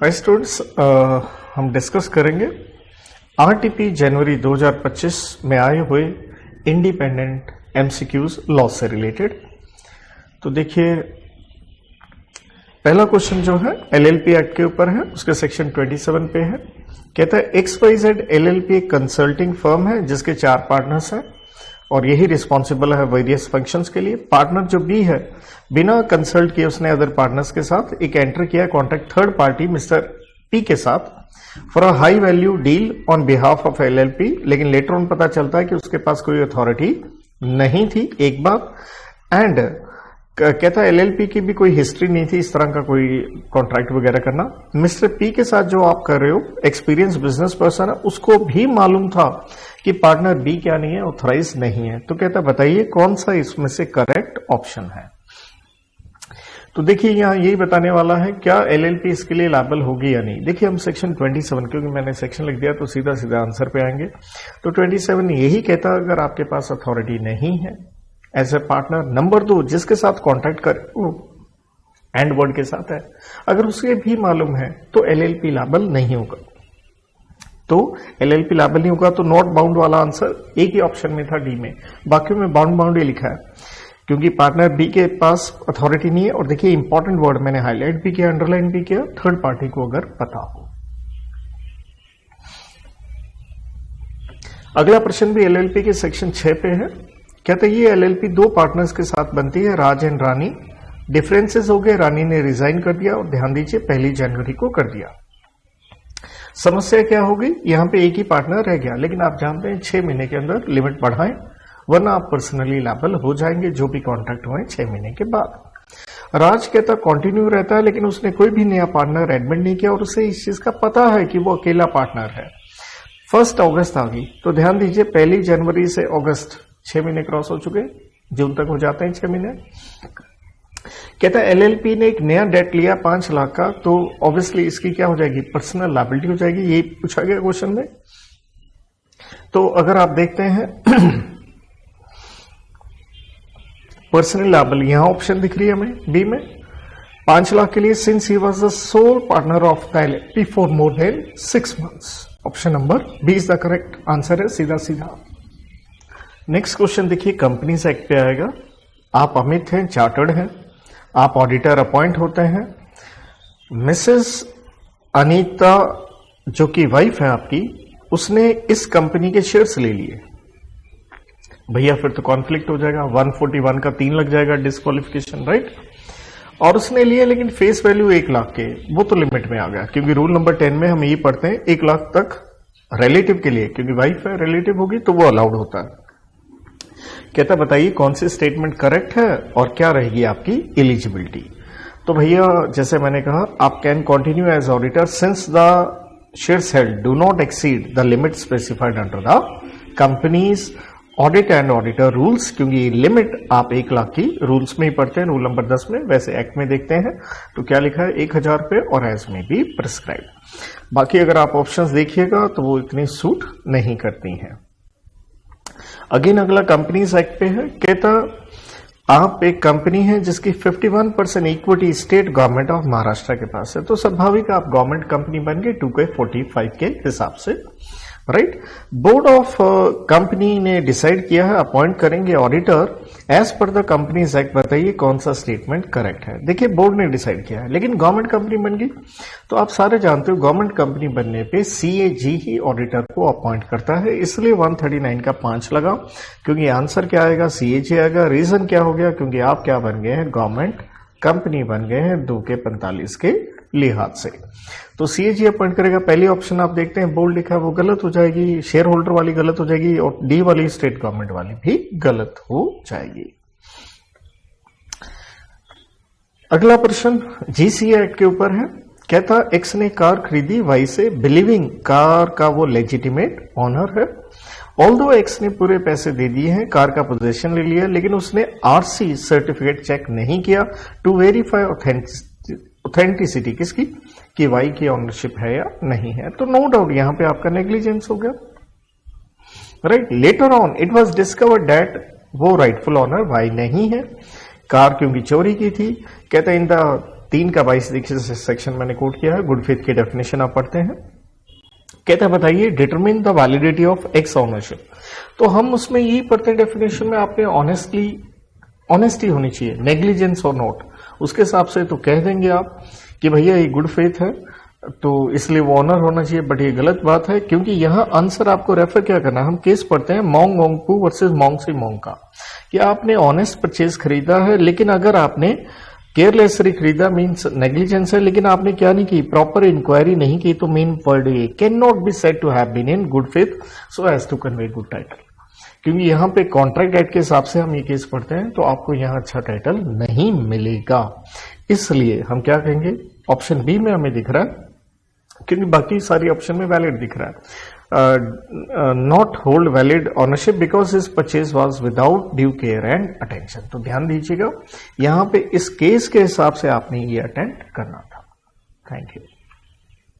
Hi students, हम discuss करेंगे RTP जनवरी 2025 में आए हुए इंडिपेंडेंट एमसीक्यूज लॉ से रिलेटेड। तो देखिए, पहला क्वेश्चन जो है एलएलपी एक्ट के ऊपर है, उसके सेक्शन 27 पे है। कहता है XYZ एलएलपी एक कंसल्टिंग फर्म है जिसके 4 पार्टनर्स हैं और यही रिस्पॉन्सिबल है वेरियस फंक्शंस के लिए। पार्टनर जो बी है, बिना कंसल्ट किए उसने अदर पार्टनर्स के साथ एक एंटर किया contract third party mister P के साथ for a high value deal on behalf of LLP, लेकिन लेटर ऑन पता चलता है कि उसके पास कोई अथॉरिटी नहीं थी, एक बात। एंड कहता है एलएलपी की भी कोई हिस्ट्री नहीं थी इस तरह का कोई कॉन्ट्रैक्ट वगैरह करना। मिस्टर पी के साथ जो आप कर रहे हो, एक्सपीरियंस बिजनेस पर्सन है, उसको भी मालूम था कि पार्टनर बी क्या नहीं है, ऑथराइज नहीं है। तो कहता बताइए कौन सा इसमें से करेक्ट ऑप्शन है। तो देखिए, यहां यही बताने वाला है क्या एलएलपी इसके लिए लायबल होगी या नहीं। देखिए, हम सेक्शन 27, क्योंकि मैंने सेक्शन लिख दिया तो सीधा सीधा आंसर पे आएंगे। तो 27 यही कहता है अगर आपके पास अथॉरिटी नहीं है एज ए पार्टनर, नंबर 2 जिसके साथ कॉन्ट्रैक्ट करे वो एंड वर्ड के साथ है, अगर उसे भी मालूम है तो एलएलपी लायबल नहीं होगा। तो एलएलपी लायबल नहीं होगा, तो नॉट बाउंड वाला आंसर एक ही ऑप्शन में था डी में, बाकी में बाउंड ही लिखा है क्योंकि पार्टनर बी के पास अथॉरिटी नहीं है। और देखिए, इंपॉर्टेंट वर्ड मैंने हाईलाइट भी किया, अंडरलाइन भी किया, थर्ड पार्टी को अगर पता हो। अगला प्रश्न भी एलएलपी के सेक्शन 6 पे है। कहते हैं ये एलएलपी 2 पार्टनर्स के साथ बनती है, राज एंड रानी। डिफरेंसेस हो गए, रानी ने रिजाइन कर दिया और ध्यान दीजिए 1 जनवरी को कर दिया। समस्या क्या होगी, यहां पे एक ही पार्टनर रह गया, लेकिन आप जानते हैं 6 महीने के अंदर लिमिट बढ़ाएं वरना आप पर्सनली लायबल हो जाएंगे जो भी कॉन्ट्रैक्ट हुए 6 महीने के बाद। राज कहता कंटिन्यू रहता है, लेकिन उसने कोई भी नया पार्टनर एडमिट नहीं किया और उसे इस चीज का पता है कि वो अकेला पार्टनर है। 1 अगस्त आ गई, तो ध्यान दीजिए 1 जनवरी से अगस्त 6 महीने क्रॉस हो चुके, जून तक हो जाते हैं 6 महीने। कहता है एलएलपी ने एक नया डेट लिया 5 लाख का, तो ऑब्वियसली इसकी क्या हो जाएगी, पर्सनल लायबिलिटी हो जाएगी। ये पूछा गया क्वेश्चन में। तो अगर आप देखते हैं पर्सनल लायबल, यहां ऑप्शन दिख रही है हमें बी में 5 लाख के लिए, since he was the sole partner of the LLP for more than 6 months. Option number B is the correct answer है, सीधा सीधा। नेक्स्ट क्वेश्चन देखिए, कंपनीज एक्ट पे आएगा। आप अमित हैं, चार्टर्ड हैं, आप ऑडिटर अपॉइंट होते हैं। मिसेस अनीता जो कि वाइफ है आपकी, उसने इस कंपनी के शेयर्स ले लिए। भैया फिर तो कॉन्फ्लिक्ट हो जाएगा, 141 का 3 लग जाएगा, डिस्क्वालिफिकेशन, राइट। और उसने लिए लेकिन फेस वैल्यू 1 लाख के, वो तो लिमिट में आ गया क्योंकि रूल नंबर 10 में हम यही पढ़ते हैं 1 लाख तक रिलेटिव के लिए, क्योंकि वाइफ है रिलेटिव होगी तो वो अलाउड होता है। कहता बताइए कौन सी स्टेटमेंट करेक्ट है और क्या रहेगी आपकी एलिजिबिलिटी। तो भैया जैसे मैंने कहा, आप can continue as auditor since the shares held do not exceed the limit specified under the Companies Audit and Auditor Rules, क्योंकि लिमिट आप 1 लाख की रूल्स में ही पढ़ते हैं, रूल नंबर 10 में, वैसे एक्ट में देखते हैं तो क्या लिखा है 1000 रुपये और एज में भी प्रिस्क्राइब। बाकी अगर आप ऑप्शंस देखिएगा तो वो इतनी सूट नहीं करती हैं। अगेन अगला कंपनीज एक्ट पे है। कहता आप एक कंपनी है जिसकी 51% equity state government of Maharashtra के पास है, तो स्वाभाविक आप गवर्नमेंट कंपनी बन गए 2K45 के हिसाब से, राइट। बोर्ड ऑफ कंपनी ने डिसाइड किया है अपॉइंट करेंगे auditor as per the Companies Act. बताइए कौन सा स्टेटमेंट करेक्ट है। देखिए, बोर्ड ने डिसाइड किया है, लेकिन गवर्नमेंट कंपनी बन गई तो आप सारे जानते हो गवर्नमेंट कंपनी बनने पे CAG ही ऑडिटर को अपॉइंट करता है, इसलिए 139 का 5 लगा, क्योंकि आंसर क्या आएगा, CAG आएगा। रीजन क्या हो गया, क्योंकि आप क्या बन गए हैं, गवर्नमेंट कंपनी बन गए हैं 2K45 के लिहाज से। तो CAG अपॉइंट करेगा। पहली ऑप्शन आप देखते हैं बोल्ड लिखा है, वो गलत हो जाएगी, शेयर होल्डर वाली गलत हो जाएगी और डी वाली स्टेट गवर्नमेंट वाली भी गलत हो जाएगी। अगला प्रश्न GCA एक्ट के ऊपर है। कहता X ने कार खरीदी Y से, बिलीविंग कार का वो लेजिटिमेट ऑनर है। ऑल्दो X ने पूरे पैसे दे दिए हैं, कार का पोजेशन ले लिया, लेकिन उसने RC सर्टिफिकेट चेक नहीं किया टू वेरीफाई ऑथेंटिसिटी किसकी, कि Y की ऑनरशिप है या नहीं है। तो नो डाउट यहां पे आपका नेग्लिजेंस हो गया, right. Later on it was discovered that वो राइटफुल ऑनर Y नहीं है, कार क्योंकि चोरी की थी। कहते इन द 3 का 22 देखिए सेक्शन मैंने कोट किया है। गुड फेथ की डेफिनेशन आप पढ़ते हैं। कहता है बताइए determine the validity of x ownership. तो हम उसमें यही पढ़ते हैं डेफिनेशन में, आपने ऑनेस्टी होनी चाहिए, नेग्लिजेंस और नोट, उसके हिसाब से तो कह देंगे आप कि भैया ये गुड फेथ है तो इसलिए वो ऑनर होना चाहिए। बट ये गलत बात है, क्योंकि यहां आंसर आपको रेफर क्या करना है, हम केस पढ़ते हैं मोंग ओंगपू वर्सेस मोंग सी मोंग का, कि आपने ऑनेस्ट परचेज खरीदा है, लेकिन अगर आपने केयरलेसली खरीदा मीन्स नेग्लिजेंस है, लेकिन आपने क्या नहीं की, प्रॉपर इंक्वायरी नहीं की, तो मीन वर्ड ये can not be said to have been in good faith so as to convey good title. क्योंकि यहां पे कॉन्ट्रैक्ट एक्ट के हिसाब से हम ये केस पढ़ते हैं, तो आपको यहां अच्छा टाइटल नहीं मिलेगा। इसलिए हम क्या कहेंगे, ऑप्शन बी में हमें दिख रहा है, क्योंकि बाकी सारी ऑप्शन में वैलिड दिख रहा है, not hold valid ownership because his purchase was without due care and attention. तो ध्यान दीजिएगा, यहां पे इस केस के हिसाब से आपने ये अटेंड करना था। Thank you.